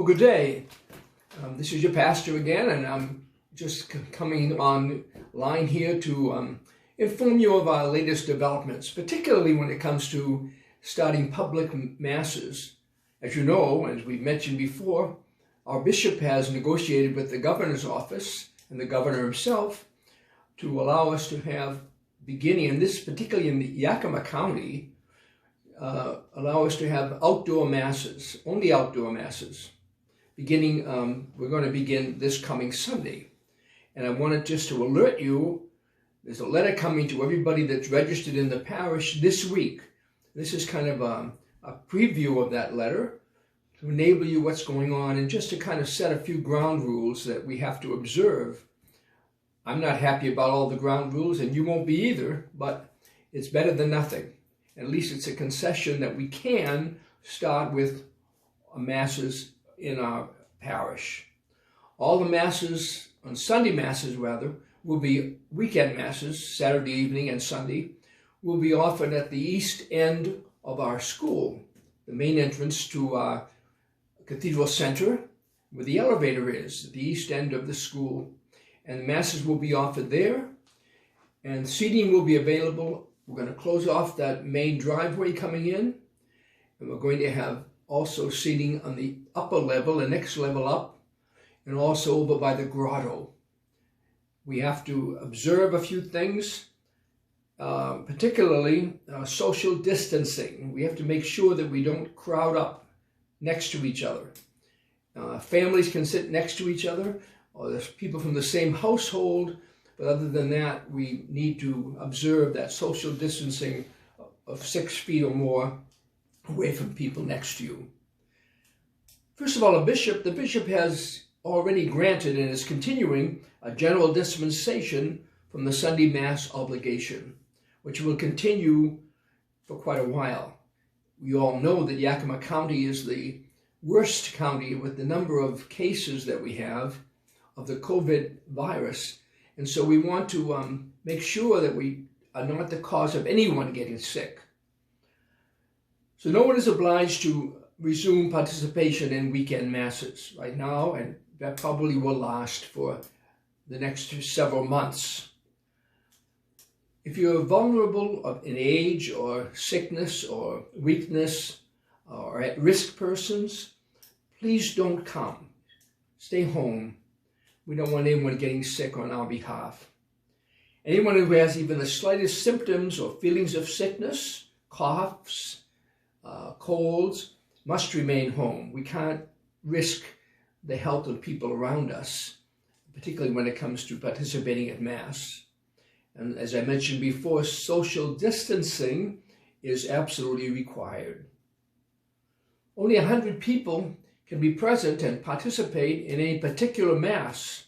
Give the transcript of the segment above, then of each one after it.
good day. This is your pastor again, and I'm just coming online here to inform you of our latest developments, particularly when it comes to starting public masses. As you know, as we mentioned before, our bishop has negotiated with the governor's office and the governor himself to allow us to have, beginning in this, particularly in Yakima County, allow us to have outdoor masses, only outdoor masses. Beginning, we're going to begin this coming Sunday. And I wanted just to alert you, there's a letter coming to everybody that's registered in the parish this week. This is kind of a preview of that letter to enable you what's going on and just to kind of set a few ground rules that we have to observe. I'm not happy about all the ground rules, and you won't be either, but it's better than nothing. At least it's a concession that we can start with masses in our parish. All the masses, on Sunday masses rather, will be weekend masses, Saturday evening and Sunday, will be offered at the east end of our school, the main entrance to our Cathedral Center, where the elevator is, at the east end of the school. And masses will be offered there, and seating will be available. We're going to close off that main driveway coming in, and we're going to have also seating on the upper level, the next level up, and also over by the grotto. We have to observe a few things, particularly social distancing. We have to make sure that we don't crowd up next to each other. Families can sit next to each other, or there's people from the same household, but other than that, we need to observe that social distancing of 6 feet or more away from people next to you. First of all, the bishop has already granted and is continuing a general dispensation from the Sunday Mass obligation, which will continue for quite a while. We all know that Yakima County is the worst county with the number of cases that we have of the COVID virus. And so we want to make sure that we are not the cause of anyone getting sick. So no one is obliged to resume participation in weekend masses right now, and that probably will last for the next several months. If you're vulnerable in age or sickness or weakness or at-risk persons, please don't come. Stay home. We don't want anyone getting sick on our behalf. Anyone who has even the slightest symptoms or feelings of sickness, coughs, colds, must remain home. We can't risk the health of people around us, particularly when it comes to participating at Mass. And as I mentioned before, social distancing is absolutely required. Only 100 people can be present and participate in any particular Mass.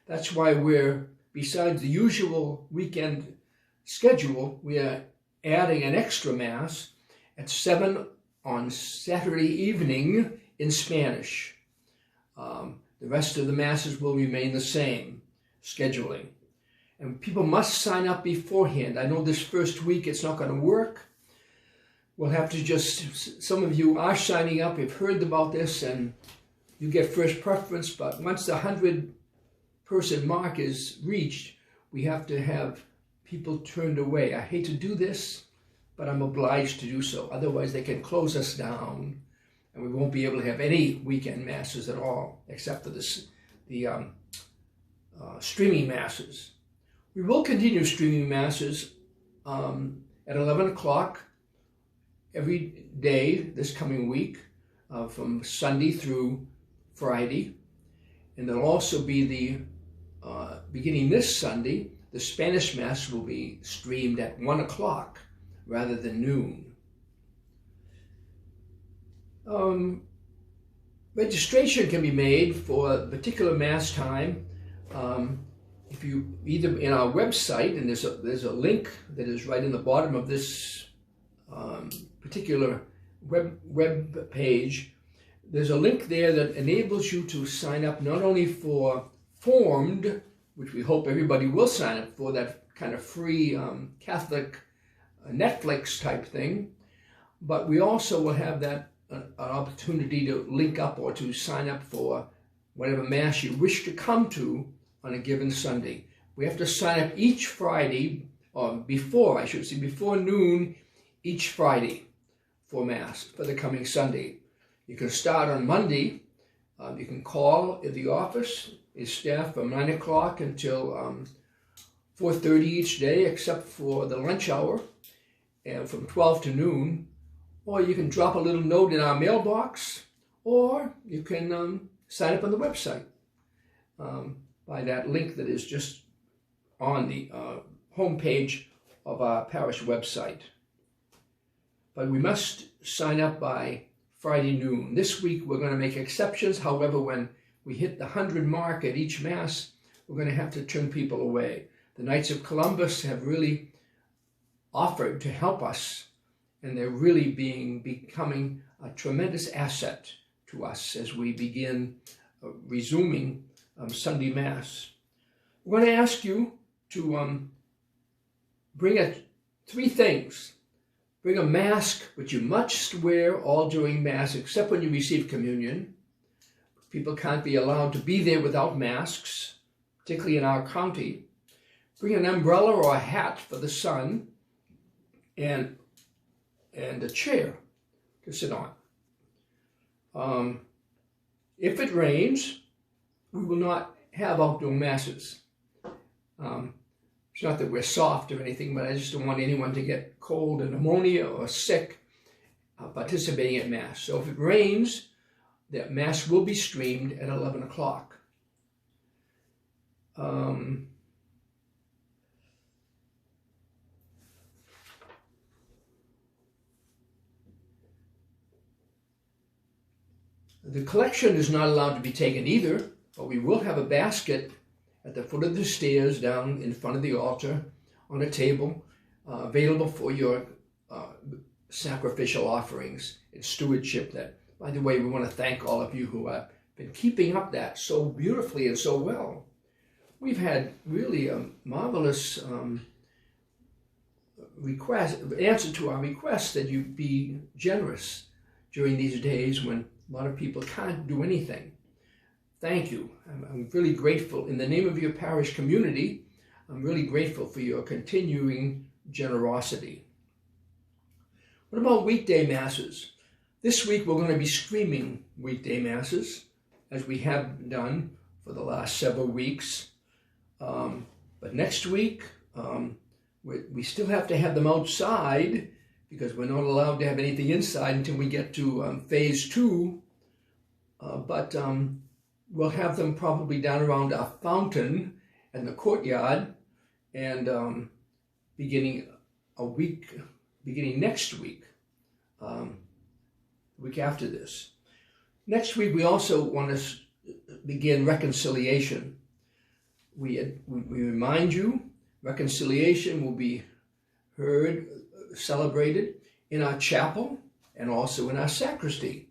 That's why we're, besides the usual weekend schedule, we are adding an extra Mass at 7 on Saturday evening in Spanish. The rest of the Masses will remain the same scheduling. And people must sign up beforehand. I know this first week it's not going to work. We'll have to just, some of you are signing up, you've heard about this, and you get first preference, but once the 100-person mark is reached, we have to have people turned away. I hate to do this, but I'm obliged to do so. Otherwise, they can close us down, and we won't be able to have any weekend masses at all, except for the streaming masses. We will continue streaming masses at 11 o'clock every day this coming week, from Sunday through Friday. And there'll also be beginning this Sunday, the Spanish Mass will be streamed at 1 o'clock rather than noon. Registration can be made for a particular Mass time if you either in our website, and there's a link that is right in the bottom of this particular web page. There's a link there that enables you to sign up not only for Formed, which we hope everybody will sign up for, that kind of free Catholic Netflix type thing, but we also will have that an opportunity to link up or to sign up for whatever Mass you wish to come to on a given Sunday. We have to sign up each Friday, or before, I should say, before noon each Friday for Mass for the coming Sunday. You can start on Monday. You can call at the office. It's staffed from 9 o'clock until 4:30 each day, except for the lunch hour, and from 12 to noon. Or you can drop a little note in our mailbox, or you can sign up on the website by that link that is just on the homepage of our parish website. But we must sign up by Friday noon. This week we're going to make exceptions. However, when we hit the 100 mark at each Mass, we're going to have to turn people away. The Knights of Columbus have really offered to help us, and they're really becoming a tremendous asset to us as we begin resuming Sunday Mass. We're going to ask you to bring three things. Bring a mask, which you must wear all during Mass, except when you receive communion. People can't be allowed to be there without masks, particularly in our county. Bring an umbrella or a hat for the sun, and a chair to sit on. If it rains, we will not have outdoor Masses. It's not that we're soft or anything, but I just don't want anyone to get cold and pneumonia or sick participating at Mass. So if it rains, that Mass will be streamed at 11 o'clock. The collection is not allowed to be taken either, but we will have a basket at the foot of the stairs down in front of the altar on a table available for your sacrificial offerings and stewardship. That, by the way, we want to thank all of you who have been keeping up that so beautifully and so well. We've had really a marvelous answer to our request that you be generous during these days when a lot of people can't do anything. Thank you. I'm really grateful. In the name of your parish community, I'm really grateful for your continuing generosity. What about weekday Masses? This week we're going to be streaming weekday Masses, as we have done for the last several weeks. But next week, we still have to have them outside because we're not allowed to have anything inside until we get to phase 2. But we'll have them probably down around our fountain and the courtyard, and beginning next week, the week after this. Next week, we also want to begin reconciliation. We remind you, reconciliation will be heard, celebrated in our chapel and also in our sacristy,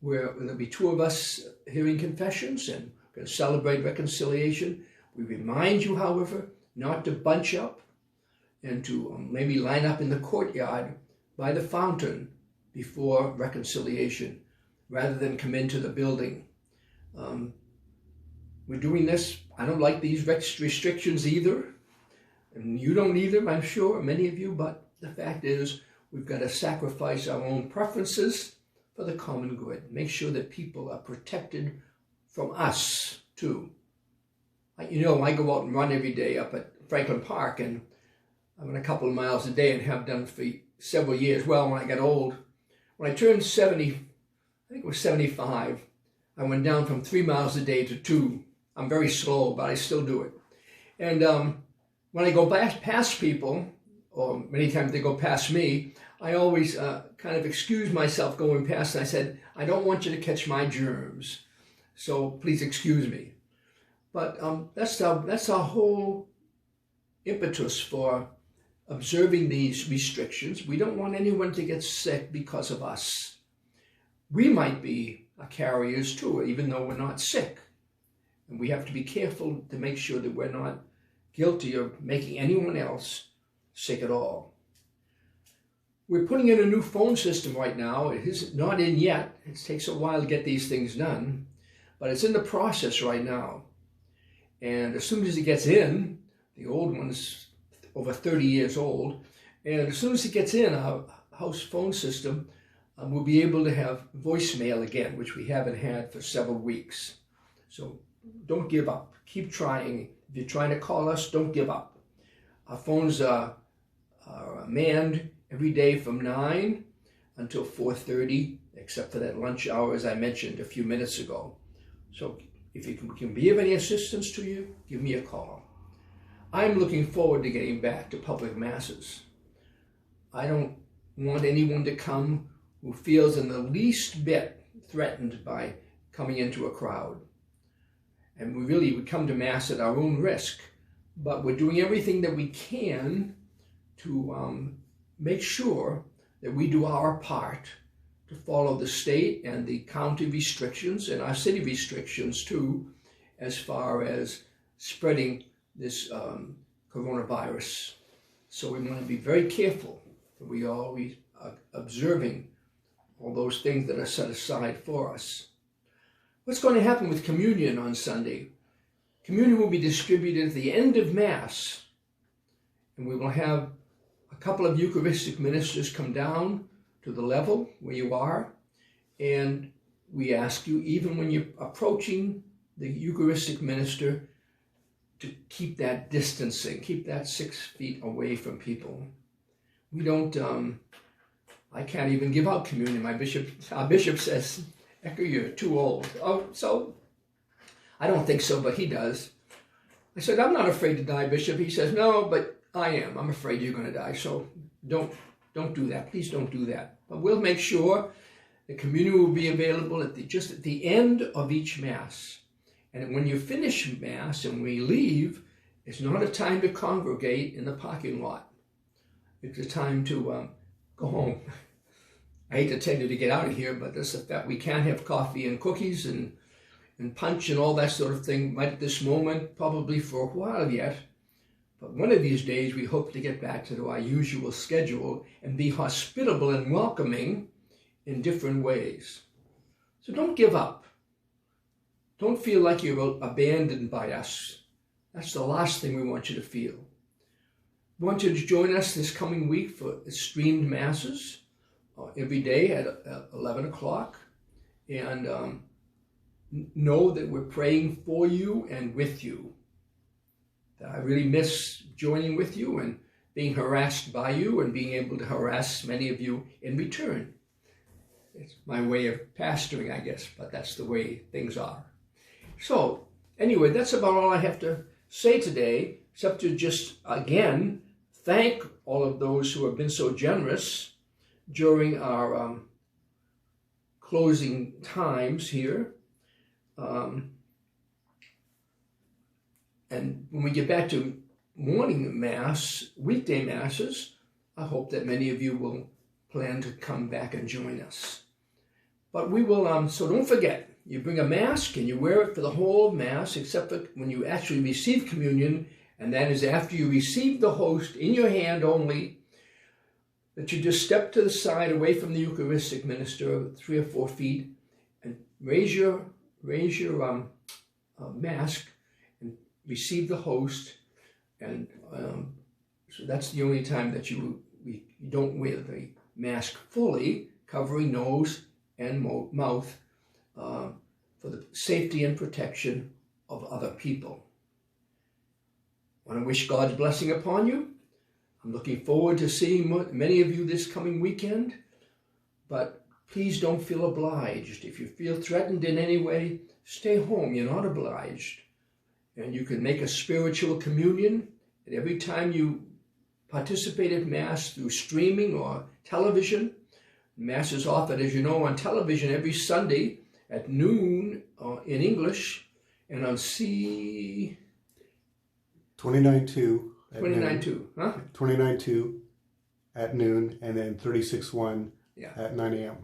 where there'll be 2 of us hearing confessions and going to celebrate reconciliation. We remind you, however, not to bunch up and to maybe line up in the courtyard by the fountain before reconciliation, rather than come into the building. We're doing this. I don't like these restrictions either, and you don't either, I'm sure, many of you, but the fact is we've got to sacrifice our own preferences for the common good. Make sure that people are protected from us, too. I go out and run every day up at Franklin Park, and I run a couple of miles a day and have done for several years. Well, when I got old, when I turned 70, I think it was 75, I went down from 3 miles a day to 2. I'm very slow, but I still do it. And when I go past people, or many times they go past me, I always kind of excuse myself going past, and I said, I don't want you to catch my germs, so please excuse me. But that's our whole impetus for observing these restrictions. We don't want anyone to get sick because of us. We might be carriers too, even though we're not sick. And we have to be careful to make sure that we're not guilty of making anyone else sick at all. We're putting in a new phone system right now. It is not in yet. It takes a while to get these things done, but it's in the process right now. And as soon as it gets in, the old one's over 30 years old, and as soon as it gets in our house phone system, we'll be able to have voicemail again, which we haven't had for several weeks. So don't give up. Keep trying. If you're trying to call us, don't give up. Our phones are manned every day from 9 until 4:30, except for that lunch hour, as I mentioned a few minutes ago. So if it can be of any assistance to you, give me a call. I'm looking forward to getting back to public masses. I don't want anyone to come who feels in the least bit threatened by coming into a crowd. And we come to Mass at our own risk, but we're doing everything that we can to make sure that we do our part to follow the state and the county restrictions and our city restrictions too, as far as spreading this coronavirus. So we want to be very careful that we are always observing all those things that are set aside for us. What's going to happen with communion on Sunday? Communion will be distributed at the end of Mass, and we will have a couple of Eucharistic ministers come down to the level where you are, and we ask you, even when you're approaching the Eucharistic minister, to keep that distancing, keep that 6 feet away from people. We don't, I can't even give out communion. Our bishop says, Ecker, you're too old. Oh, so I don't think so, but he does. I said, I'm not afraid to die, Bishop. He says, no, but I am. I'm afraid you're going to die. So don't do that. Please don't do that. But we'll make sure the communion will be available just at the end of each Mass. And when you finish Mass and we leave, it's not a time to congregate in the parking lot. It's a time to go home. I hate to tell you to get out of here, but that's the fact. We can't have coffee and cookies and punch and all that sort of thing right at this moment, probably for a while yet. But one of these days, we hope to get back to our usual schedule and be hospitable and welcoming in different ways. So don't give up. Don't feel like you're abandoned by us. That's the last thing we want you to feel. We want you to join us this coming week for streamed Masses every day at 11 o'clock. And know that we're praying for you and with you. I really miss joining with you and being harassed by you and being able to harass many of you in return. It's my way of pastoring, I guess, but that's the way things are. So, anyway, that's about all I have to say today, except to just, again, thank all of those who have been so generous during our closing times here. And when we get back to morning Mass, weekday Masses, I hope that many of you will plan to come back and join us. But we will, so don't forget, you bring a mask and you wear it for the whole of Mass, except for when you actually receive communion, and that is after you receive the host in your hand only, that you just step to the side away from the Eucharistic minister 3 or 4 feet and raise your mask and receive the host. And so that's the only time that you don't wear the mask fully, covering nose and mouth for the safety and protection of other people. I want to wish God's blessing upon you. I'm looking forward to seeing many of you this coming weekend, but please don't feel obliged. If you feel threatened in any way, stay home. You're not obliged. And you can make a spiritual communion at every time you participate at Mass through streaming or television. Mass is offered, as you know, on television every Sunday at noon in English, and on C... 29.2. 29.2, huh? 29.2 at noon, and then 36.1 at 9 a.m.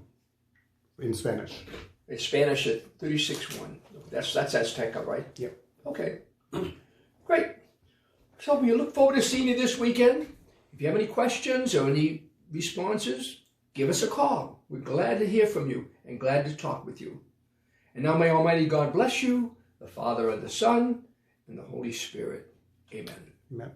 in Spanish. In Spanish at 36.1. That's Azteca, right? Yep. Okay. Great. So we look forward to seeing you this weekend. If you have any questions or any responses, give us a call. We're glad to hear from you and glad to talk with you. And now may Almighty God bless you, the Father and the Son and the Holy Spirit. Amen. Amen.